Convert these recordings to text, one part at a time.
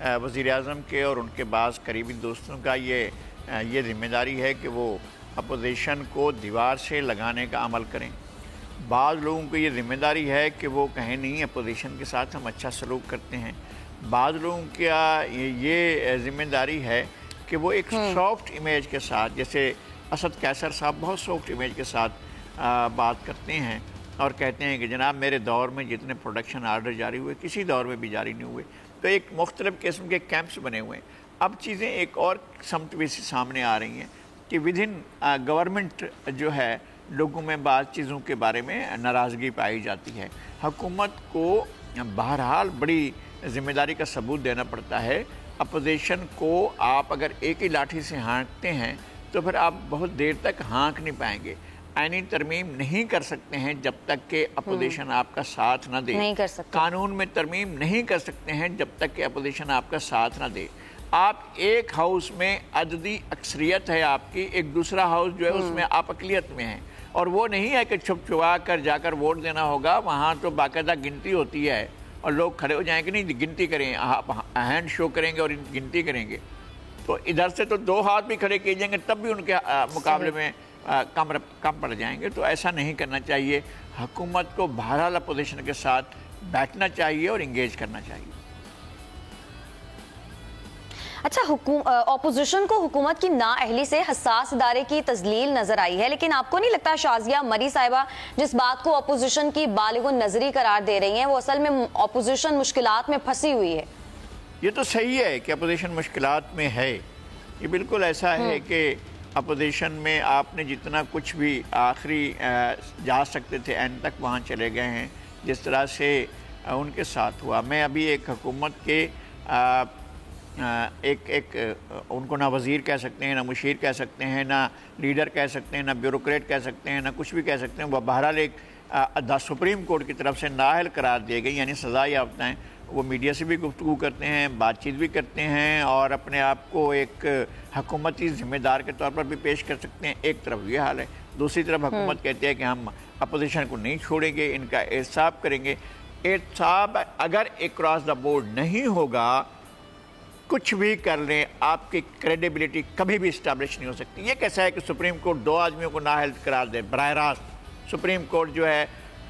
وزیر اعظم کے اور ان کے بعض قریبی دوستوں کا یہ ذمہ داری ہے کہ وہ اپوزیشن کو دیوار سے لگانے کا عمل کریں. بعض لوگوں کو یہ ذمہ داری ہے کہ وہ کہیں نہیں اپوزیشن کے ساتھ ہم اچھا سلوک کرتے ہیں. بعض لوگوں کا یہ ذمہ داری ہے کہ وہ ایک سافٹ امیج کے ساتھ، جیسے اسد قیصر صاحب بہت سافٹ امیج کے ساتھ بات کرتے ہیں اور کہتے ہیں کہ جناب میرے دور میں جتنے پروڈکشن آرڈر جاری ہوئے کسی دور میں بھی جاری نہیں ہوئے. تو ایک مختلف قسم کے کیمپس بنے ہوئے ہیں. اب چیزیں ایک اور سمت بھی سامنے آ رہی ہیں کہ ود ان گورنمنٹ جو ہے لوگوں میں بعض چیزوں کے بارے میں ناراضگی پائی جاتی ہے. حکومت کو بہرحال بڑی ذمہ داری کا ثبوت دینا پڑتا ہے. اپوزیشن کو آپ اگر ایک ہی لاٹھی سے ہانکتے ہیں تو پھر آپ بہت دیر تک ہانک نہیں پائیں گے. آئینی ترمیم نہیں کر سکتے ہیں جب تک کہ اپوزیشن آپ کا ساتھ نہ دے. نہیں کر سکتے. قانون میں ترمیم نہیں کر سکتے ہیں جب تک کہ اپوزیشن آپ کا ساتھ نہ دے. آپ ایک ہاؤس میں عددی اکثریت ہے آپ کی، ایک دوسرا ہاؤس جو ہے اس میں آپ اقلیت میں ہیں، اور وہ نہیں ہے کہ چھپ چھپا کر جا کر ووٹ دینا ہوگا. وہاں تو باقاعدہ گنتی ہوتی ہے اور لوگ کھڑے ہو جائیں گے، نہیں گنتی کریں، آپ ہینڈ شو کریں گے اور گنتی کریں گے. تو ادھر سے تو 2 ہاتھ بھی کھڑے کیے جائیں گے تب بھی ان کے مقابلے میں کم پڑ جائیں گے. تو ایسا نہیں کرنا چاہیے. حکومت کو بہرحال اپوزیشن کے ساتھ بیٹھنا چاہیے اور انگیج کرنا چاہیے. اچھا، اپوزیشن کو حکومت کی نااہلی سے حساس ادارے کی تذلیل نظر آئی ہے، لیکن آپ کو نہیں لگتا شازیہ مری صاحبہ جس بات کو اپوزیشن کی بالغ النظری قرار دے رہی ہیں وہ اصل میں اپوزیشن مشکلات میں پھنسی ہوئی ہے؟ یہ تو صحیح ہے کہ اپوزیشن مشکلات میں ہے. یہ بالکل ایسا ہے کہ اپوزیشن میں آپ نے جتنا کچھ بھی آخری جا سکتے تھے این تک وہاں چلے گئے ہیں جس طرح سے ان کے ساتھ ہوا. میں ابھی ایک حکومت کے ایک ان کو نہ وزیر کہہ سکتے ہیں، نہ مشیر کہہ سکتے ہیں، نہ لیڈر کہہ سکتے ہیں، نہ بیوروکریٹ کہہ سکتے ہیں، نہ کچھ بھی کہہ سکتے ہیں. وہ بہرحال ایک سپریم کورٹ کی طرف سے نااہل قرار دیے گئی، یعنی سزا یافتہ ہیں. وہ میڈیا سے بھی گفتگو کرتے ہیں، بات چیت بھی کرتے ہیں اور اپنے آپ کو ایک حکومتی ذمہ دار کے طور پر بھی پیش کر سکتے ہیں. ایک طرف یہ حال ہے. دوسری طرف حکومت کہتی ہے کہ ہم اپوزیشن کو نہیں چھوڑیں گے، ان کا احتساب کریں گے. احتساب اگر اکراس دا بورڈ نہیں ہوگا، کچھ بھی کر لیں، آپ کی کریڈیبلٹی کبھی بھی اسٹیبلش نہیں ہو سکتی. یہ کیسا ہے کہ سپریم کورٹ 2 آدمیوں کو نااہل قرار دے براہ راست؟ سپریم کورٹ جو ہے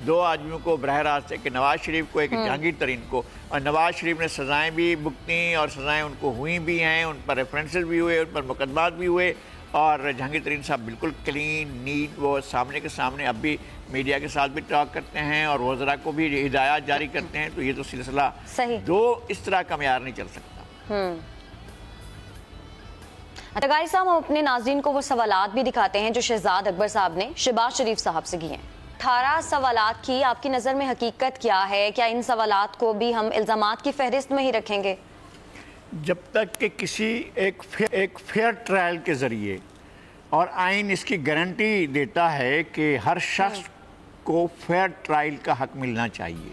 2 آدمیوں کو براہ راست ہے کہ نواز شریف کو ایک جہانگیر ترین کو، اور نواز شریف نے سزائیں بھی بھگتیں اور سزائیں ان کو ہوئی بھی ہیں، ان پر ریفرنسز بھی ہوئے، ان پر مقدمات بھی ہوئے. اور جہانگیر ترین صاحب بالکل کلین نیٹ، وہ سامنے کے سامنے اب بھی میڈیا کے ساتھ بھی ٹاک کرتے ہیں اور وزراء کو بھی ہدایات جاری کرتے ہیں. تو یہ تو سلسلہ دو اس طرح کا معیار نہیں چل سکتا. اتگاری صاحب، ہم اپنے ناظرین کو وہ سوالات بھی دکھاتے ہیں جو شہزاد اکبر صاحب نے شہباز شریف صاحب سے کیے ہیں. 18 سوالات کی آپ کی نظر میں حقیقت کیا ہے؟ کیا ان سوالات کو بھی ہم الزامات کی فہرست میں ہی رکھیں گے؟ جب تک کہ کسی ایک فیئر ٹرائل کے ذریعے، اور آئین اس کی گارنٹی دیتا ہے کہ ہر شخص کو فیئر ٹرائل کا حق ملنا چاہیے،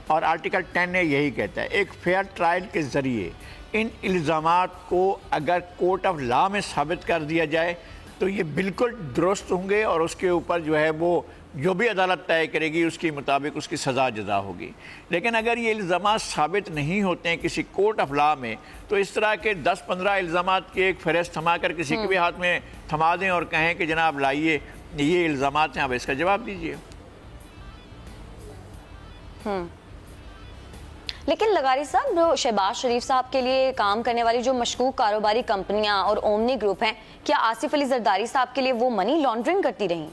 اور آرٹیکل 10 یہی کہتا ہے ایک فیئر ٹرائل کے ذریعے ان الزامات کو اگر کورٹ آف لا میں ثابت کر دیا جائے تو یہ بالکل درست ہوں گے، اور اس کے اوپر جو ہے وہ جو بھی عدالت طے کرے گی اس کے مطابق اس کی سزا جزا ہوگی. لیکن اگر یہ الزامات ثابت نہیں ہوتے ہیں کسی کورٹ آف لا میں، تو اس طرح کے 10-15 الزامات کی ایک فہرست تھما کر کسی کے بھی ہاتھ میں تھما دیں اور کہیں کہ جناب لائیے یہ الزامات ہیں، اب اس کا جواب دیجیے. لیکن لغاری صاحب، جو شہباز شریف صاحب کے لیے کام کرنے والی جو مشکوک کاروباری کمپنیاں اور اومنی گروپ ہیں، کیا آصف علی زرداری صاحب کے لیے وہ منی لانڈرنگ کرتی رہیں؟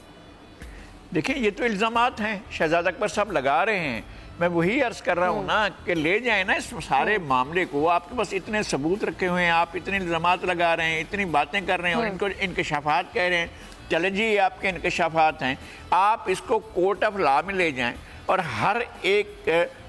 دیکھیں، یہ تو الزامات ہیں شہزاد اکبر صاحب لگا رہے ہیں. میں وہی عرض کر رہا ہوں نا کہ لے جائیں نا اس سارے معاملے کو. آپ کے پاس اتنے ثبوت رکھے ہوئے ہیں، آپ اتنے الزامات لگا رہے ہیں، اتنی باتیں کر رہے ہیں اور ان کو انکشافات کہہ رہے ہیں. چلیں جی، یہ آپ کے انکشافات ہیں، آپ اس کو کورٹ آف لا میں لے جائیں اور ہر ایک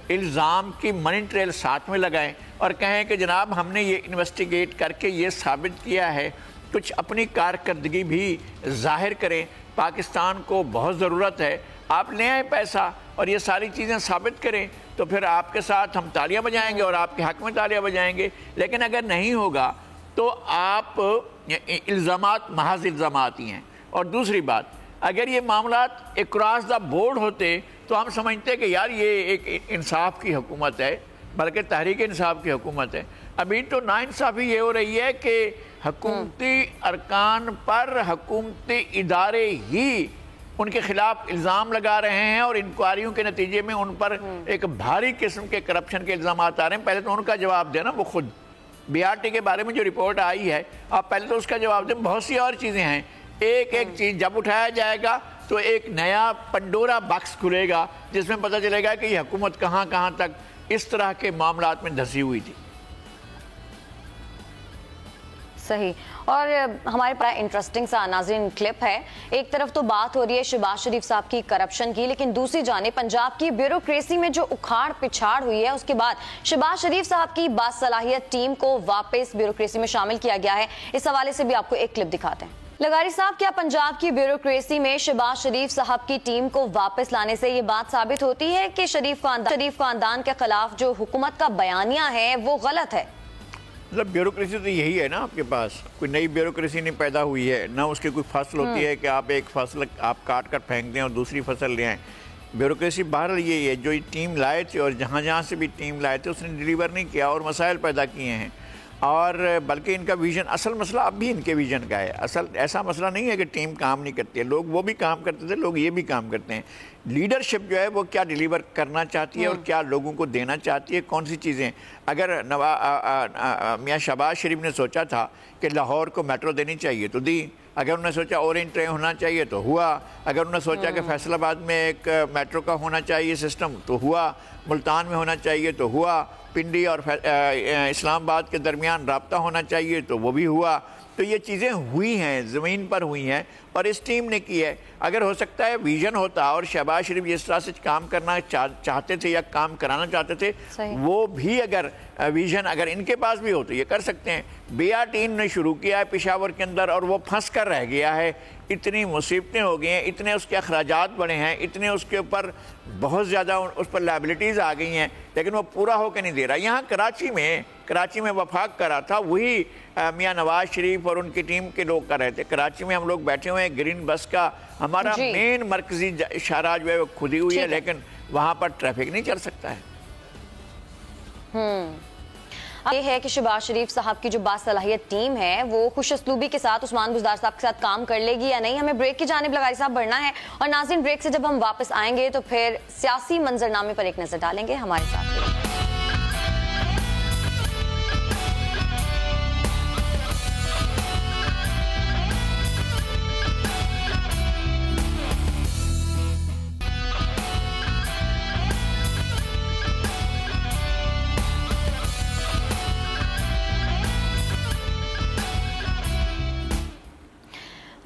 الزام کی منی ٹریل ساتھ میں لگائیں اور کہیں کہ جناب ہم نے یہ انویسٹیگیٹ کر کے یہ ثابت کیا ہے. کچھ اپنی کارکردگی بھی ظاہر کریں. پاکستان کو بہت ضرورت ہے. آپ لے آئیں پیسہ اور یہ ساری چیزیں ثابت کریں تو پھر آپ کے ساتھ ہم تالیاں بجائیں گے اور آپ کے حق میں تالیاں بجائیں گے. لیکن اگر نہیں ہوگا تو آپ الزامات محض الزامات ہی ہیں. اور دوسری بات، اگر یہ معاملات اکراس دا بورڈ ہوتے تو ہم سمجھتے کہ یار یہ ایک انصاف کی حکومت ہے، بلکہ تحریک انصاف کی حکومت ہے. ابھی تو ناانصافی یہ ہو رہی ہے کہ حکومتی ارکان پر حکومتی ادارے ہی ان کے خلاف الزام لگا رہے ہیں اور انکوائریوں کے نتیجے میں ان پر ایک بھاری قسم کے کرپشن کے الزامات آ رہے ہیں. پہلے تو ان کا جواب دینا وہ خود. بی آر ٹی کے بارے میں جو رپورٹ آئی ہے آپ پہلے تو اس کا جواب دیں. بہت سی اور چیزیں ہیں. ایک چیز جب اٹھایا جائے گا تو ایک نیا پنڈورا باکس کھلے گا جس میں پتہ چلے گا کہ یہ حکومت کہاں کہاں تک اس طرح کے معاملات میں دھسی ہوئی تھی. صحیح. اور ہمارے پاس انٹرسٹنگ سا ناظرین کلپ ہے. ایک طرف تو بات ہو رہی ہے شہباز شریف صاحب کی کرپشن کی، لیکن دوسری جانب پنجاب کی بیوروکریسی میں جو اکھاڑ پچھاڑ ہوئی ہے اس کے بعد شہباز شریف صاحب کی باصلاحیت ٹیم کو واپس بیوروکریسی میں شامل کیا گیا ہے. اس حوالے سے بھی آپ کو ایک کلپ دکھاتے ہیں. لغاری صاحب، کیا پنجاب کی بیوروکریسی میں شہباز شریف صاحب کی ٹیم کو واپس لانے سے یہ بات ثابت ہوتی ہے کہ شریف خاندان کے خلاف جو حکومت کا بیانیہ ہے وہ غلط ہے؟ مطلب بیوروکریسی تو یہی ہے نا، آپ کے پاس کوئی نئی بیوروکریسی نہیں پیدا ہوئی ہے، نہ اس کی کوئی فصل ہوتی ہے کہ آپ ایک فصل آپ کاٹ کر پھینک دیں اور دوسری فصل لے آئیں. بیوروکریسی بہرحال یہی ہے، جو ٹیم لائے تھے اور جہاں سے بھی ٹیم لائے تھے اس نے ڈیلیور نہیں کیا اور مسائل پیدا کیے ہیں. اور بلکہ ان کا ویژن، اصل مسئلہ اب بھی ان کے ویژن کا ہے. اصل ایسا مسئلہ نہیں ہے کہ ٹیم کام نہیں کرتی ہے، لوگ وہ بھی کام کرتے تھے، لوگ یہ بھی کام کرتے ہیں. لیڈرشپ جو ہے وہ کیا ڈیلیور کرنا چاہتی ہے اور کیا لوگوں کو دینا چاہتی ہے، کون سی چیزیں. اگر میاں شہباز شریف نے سوچا تھا کہ لاہور کو میٹرو دینی چاہیے تو دی، اگر انہوں نے سوچا اورینج ٹرین ہونا چاہیے تو ہوا، اگر انہوں نے سوچا کہ فیصل آباد میں ایک میٹرو کا ہونا چاہیے سسٹم تو ہوا، ملتان میں ہونا چاہیے تو ہوا، پنڈی اور اسلام آباد کے درمیان رابطہ ہونا چاہیے تو وہ بھی ہوا. تو یہ چیزیں ہوئی ہیں، زمین پر ہوئی ہیں اور اس ٹیم نے کی ہے. اگر ہو سکتا ہے ویژن ہوتا اور شہباز شریف جس طرح سے کام کرنا چاہتے تھے یا کام کرانا چاہتے تھے وہ بھی اگر ویژن اگر ان کے پاس بھی ہو تو یہ کر سکتے ہیں. بی آر ٹی نے شروع کیا ہے پشاور کے اندر اور وہ پھنس کر رہ گیا ہے. اتنی مصیبتیں ہو گئی ہیں، اتنے اس کے اخراجات بڑھے ہیں، اتنے اس کے اوپر بہت زیادہ اس پر لائبلٹیز آ گئی ہیں، لیکن وہ پورا ہو کے نہیں دے رہا. یہاں کراچی میں وفاق کرا تھا وہی میاں نواز شریف اور ان کی ٹیم کے لوگ کر رہے تھے. کراچی میں ہم لوگ بیٹھے ہوئے ہیں، گرین بس کا ہمارا مین مرکزی شاہراہ جو ہے وہ کھدی ہوئی ہے، لیکن وہاں پر ٹریفک نہیں چل سکتا ہے. یہ ہے کہ شہباز شریف صاحب کی جو باصلاحیت ٹیم ہے وہ خوش اسلوبی کے ساتھ عثمان بزدار صاحب کے ساتھ کام کر لے گی یا نہیں. ہمیں بریک کی جانب لغاری صاحب بڑھنا ہے اور ناظرین بریک سے جب ہم واپس آئیں گے تو پھر سیاسی منظرنامے پر ایک نظر ڈالیں گے. ہمارے ساتھ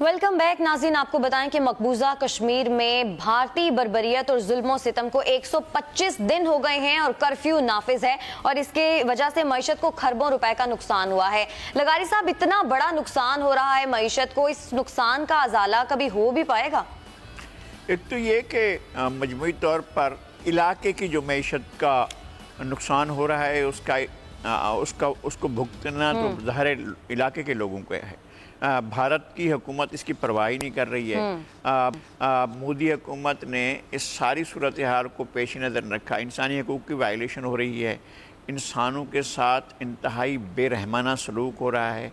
ویلکم بیک. ناظرین، آپ کو بتائیں کہ مقبوضہ کشمیر میں بھارتی بربریت اور ظلم و ستم کو 125 دن ہو گئے ہیں اور کرفیو نافذ ہے اور اس کے وجہ سے معیشت کو خربوں روپے کا نقصان ہوا ہے. لغاری صاحب، اتنا بڑا نقصان ہو رہا ہے معیشت کو، اس نقصان کا ازالہ کبھی ہو بھی پائے گا؟ ایک تو یہ کہ مجموعی طور پر علاقے کی جو معیشت کا نقصان ہو رہا ہے اس کو بھگتنا تو ظاہر علاقے کے لوگوں کو ہے. بھارت کی حکومت اس کی پرواہی نہیں کر رہی ہے. مودی حکومت نے اس ساری صورتحال کو پیش نظر رکھا. انسانی حقوق کی وائلیشن ہو رہی ہے، انسانوں کے ساتھ انتہائی بے رحمانہ سلوک ہو رہا ہے.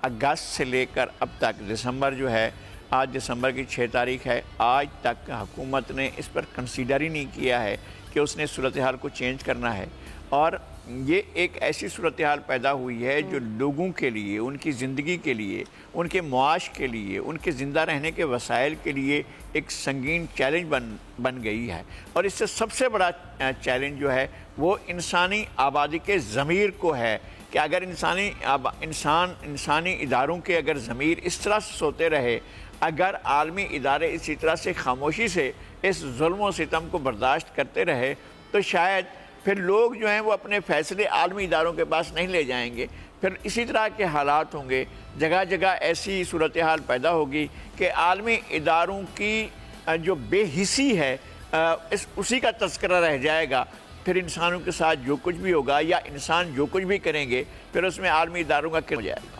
اگست سے لے کر اب تک دسمبر جو ہے، آج دسمبر کی 6 تاریخ ہے، آج تک حکومت نے اس پر کنسیڈر ہی نہیں کیا ہے کہ اس نے صورتحال کو چینج کرنا ہے. اور یہ ایک ایسی صورتحال پیدا ہوئی ہے جو لوگوں کے لیے، ان کی زندگی کے لیے، ان کے معاش کے لیے، ان کے زندہ رہنے کے وسائل کے لیے ایک سنگین چیلنج بن گئی ہے. اور اس سے سب سے بڑا چیلنج جو ہے وہ انسانی آبادی کے ضمیر کو ہے کہ اگر انسانی اداروں کے اگر ضمیر اس طرح سے سوتے رہے، اگر عالمی ادارے اسی طرح سے خاموشی سے اس ظلم و ستم کو برداشت کرتے رہے تو شاید پھر لوگ جو ہیں وہ اپنے فیصلے عالمی اداروں کے پاس نہیں لے جائیں گے. پھر اسی طرح کے حالات ہوں گے، جگہ جگہ ایسی صورتحال پیدا ہوگی کہ عالمی اداروں کی جو بے حسی ہے اسی کا تذکرہ رہ جائے گا. پھر انسانوں کے ساتھ جو کچھ بھی ہوگا یا انسان جو کچھ بھی کریں گے پھر اس میں عالمی اداروں کا کیا ہو جائے گا.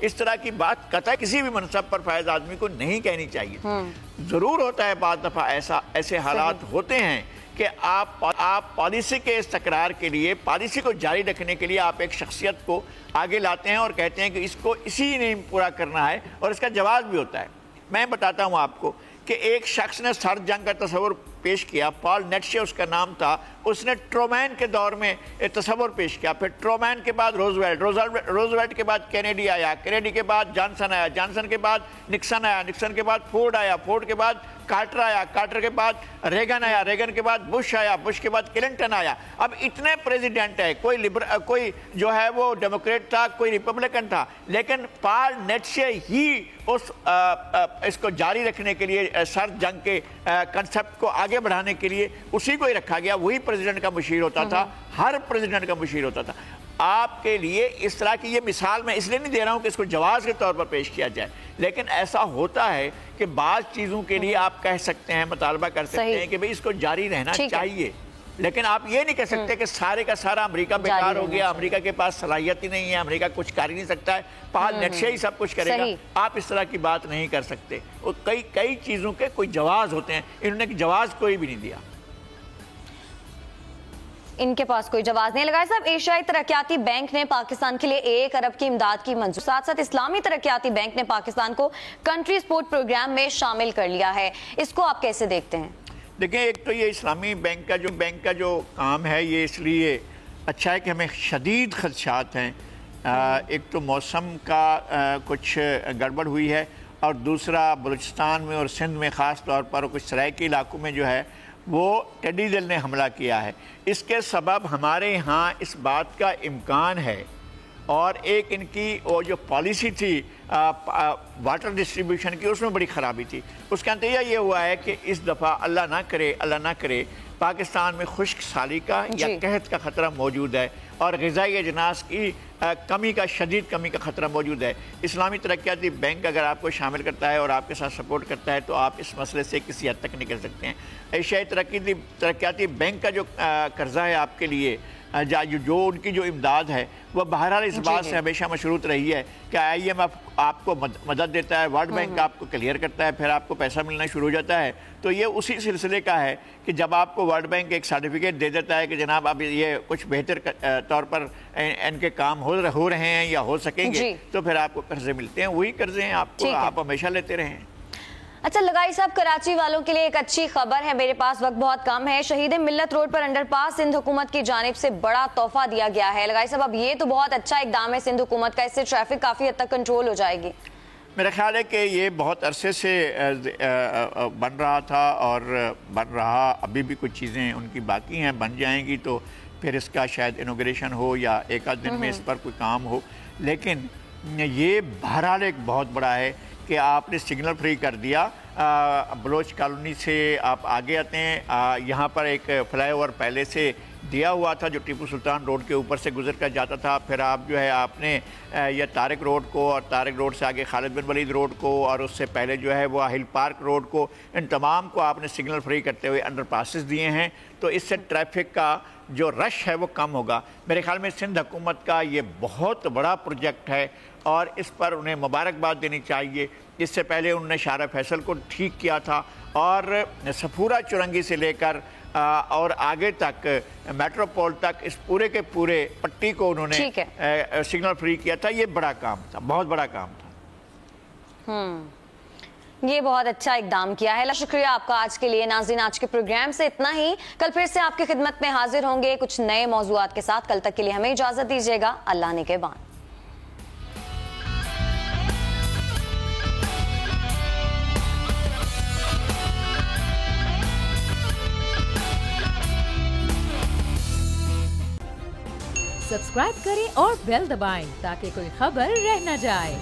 اس طرح کی بات قطعی کسی بھی منصب پر فائز آدمی کو نہیں کہنی چاہیے. ضرور ہوتا ہے بعض دفعہ ایسے حالات ہوتے ہیں کہ آپ پالیسی کے استقرار کے لیے، پالیسی کو جاری رکھنے کے لیے آپ ایک شخصیت کو آگے لاتے ہیں اور کہتے ہیں کہ اس کو اسی نے پورا کرنا ہے، اور اس کا جواز بھی ہوتا ہے. میں بتاتا ہوں آپ کو کہ ایک شخص نے سرد جنگ کا تصور پیش کیا، پال نیٹشے اس کا نام تھا. اس نے ٹرومین کے دور میں تصور پیش کیا، پھر ٹرومین کے بعد روزویلٹ کے بعد کینیڈی آیا، کینیڈی کے بعد جانسن آیا، جانسن کے بعد نکسن آیا، نکسن کے بعد فورڈ آیا، فورڈ کے بعد کارٹر آیا، کارٹر کے بعد ریگن آیا، ریگن کے بعد بش آیا، بش کے بعد کلنٹن آیا. اب اتنے پریزیڈنٹ ہے، کوئی جو ہے وہ ڈیموکریٹ تھا، کوئی ریپبلکن تھا، لیکن پال نیٹشے ہی اس کو جاری رکھنے کے لیے، سرد جنگ کے کنسپٹ کو آگے بڑھانے کے لیے اسی کو ہی رکھا گیا. وہی پریزیڈنٹ کا مشیر ہوتا تھا، ہر پریزیڈنٹ کا مشیر ہوتا تھا. آپ کے لیے اس طرح کی یہ مثال میں اس لیے نہیں دے رہا ہوں کہ اس کو جواز کے طور پر پیش کیا جائے، لیکن ایسا ہوتا ہے کہ بعض چیزوں کے لیے آپ کہہ سکتے ہیں، مطالبہ کر سکتے ہیں کہ بھئی اس کو جاری رہنا چاہیے، لیکن آپ یہ نہیں کہہ سکتے کہ سارے کا سارا امریکہ بیکار ہو گیا، امریکہ کے پاس صلاحیت ہی نہیں ہے، امریکہ کچھ کر ہی نہیں سکتا ہے، پال نیٹشے ہی سب کچھ کرے گا. آپ اس طرح کی بات نہیں کر سکتے. کئی چیزوں کے کوئی جواز ہوتے ہیں، انہوں نے جواز کوئی بھی نہیں دیا. ان کے پاس کوئی جواز نہیں. لگائے صاحب، ایشیائی ترقیاتی بینک نے پاکستان کے لیے 1 ارب کی امداد کی منظور، ساتھ ساتھ اسلامی ترقیاتی بینک نے پاکستان کو کنٹری سپورٹ پروگرام میں شامل کر لیا ہے. اس کو آپ کیسے دیکھتے ہیں؟ دیکھیں، ایک تو یہ اسلامی بینک کا جو کام ہے یہ اس لیے اچھا ہے کہ ہمیں شدید خدشات ہیں. ایک تو موسم کا کچھ گڑبڑ ہوئی ہے، اور دوسرا بلوچستان میں اور سندھ میں خاص طور پر کچھ سرائکی علاقوں میں جو ہے وہ ٹیڈی دل نے حملہ کیا ہے. اس کے سبب ہمارے ہاں اس بات کا امکان ہے، اور ایک ان کی وہ جو پالیسی تھی واٹر ڈسٹریبیوشن کی، اس میں بڑی خرابی تھی. اس کا نتیجہ یہ ہوا ہے کہ اس دفعہ اللہ نہ کرے پاکستان میں خشک سالی کا یا قحط کا خطرہ موجود ہے، اور غذائی اجناس کی شدید کمی کا خطرہ موجود ہے. اسلامی ترقیاتی بینک اگر آپ کو شامل کرتا ہے اور آپ کے ساتھ سپورٹ کرتا ہے تو آپ اس مسئلے سے کسی حد تک نکل سکتے ہیں. ایشیائی ترقیاتی بینک کا جو قرضہ ہے آپ کے لیے، جو ان کی جو امداد ہے، وہ بہرحال اس بات سے ہمیشہ مشروط رہی ہے کہ IMF آپ کو مدد دیتا ہے، ورلڈ بینک آپ کو کلیئر کرتا ہے، پھر آپ کو پیسہ ملنا شروع ہو جاتا ہے. تو یہ اسی سلسلے کا ہے کہ جب آپ کو ورلڈ بینک ایک سرٹیفکیٹ دے دیتا ہے کہ جناب اب یہ کچھ بہتر طور پر ان کے کام ہو رہے ہیں یا ہو سکیں گے، تو پھر آپ کو قرضے ملتے ہیں. وہی قرضے ہیں آپ ہمیشہ لیتے رہے ہیں. اچھا لگائی صاحب، کراچی والوں کے لیے ایک اچھی خبر ہے. میرے پاس وقت بہت کم ہے. شہید ملت روڈ پر انڈر پاس سندھ حکومت کی جانب سے بڑا تحفہ دیا گیا ہے. لگائی صاحب، اب یہ تو بہت اچھا اقدام ہے سندھ حکومت کا، اس سے ٹریفک کافی حد تک کنٹرول ہو جائے گی. میرا خیال ہے کہ یہ بہت عرصے سے بن رہا تھا اور بن رہا، ابھی بھی کچھ چیزیں ان کی باقی ہیں، بن جائیں گی تو پھر اس کا شاید انوگریشن ہو یا ایک آدھ دن میں اس پر کوئی کام ہو. لیکن یہ بہرحال ایک بہت بڑا ہے کہ آپ نے سگنل فری کر دیا. بلوچ کالونی سے آپ آگے آتے ہیں، یہاں پر ایک فلائی اوور پہلے سے دیا ہوا تھا جو ٹیپو سلطان روڈ کے اوپر سے گزر کر جاتا تھا. پھر آپ جو ہے آپ نے یہ طارق روڈ کو، اور طارق روڈ سے آگے خالد بن ولید روڈ کو، اور اس سے پہلے جو ہے وہ ہل پارک روڈ کو، ان تمام کو آپ نے سگنل فری کرتے ہوئے انڈر پاسز دیے ہیں. تو اس سے ٹریفک کا جو رش ہے وہ کم ہوگا. میرے خیال میں سندھ حکومت کا یہ بہت بڑا پروجیکٹ ہے اور اس پر انہیں مبارکباد دینی چاہیے. اس سے پہلے انہوں نے شارع فیصل کو ٹھیک کیا تھا، اور سفورہ چرنگی سے لے کر اور آگے تک میٹروپول تک اس پورے کے پورے پٹی کو انہوں نے سگنل فری کیا تھا. یہ بڑا کام تھا، بہت بڑا کام تھا. یہ بہت اچھا اقدام کیا ہے. شکریہ آپ کا آج کے لیے. ناظرین، آج کے پروگرام سے اتنا ہی. کل پھر سے آپ کی خدمت میں حاضر ہوں گے کچھ نئے موضوعات کے ساتھ. کل تک کے لیے ہمیں اجازت دیجیے گا. اللہ نگہبان. سبسکرائب کریں اور بیل دبائیں تاکہ کوئی خبر رہ نہ جائے.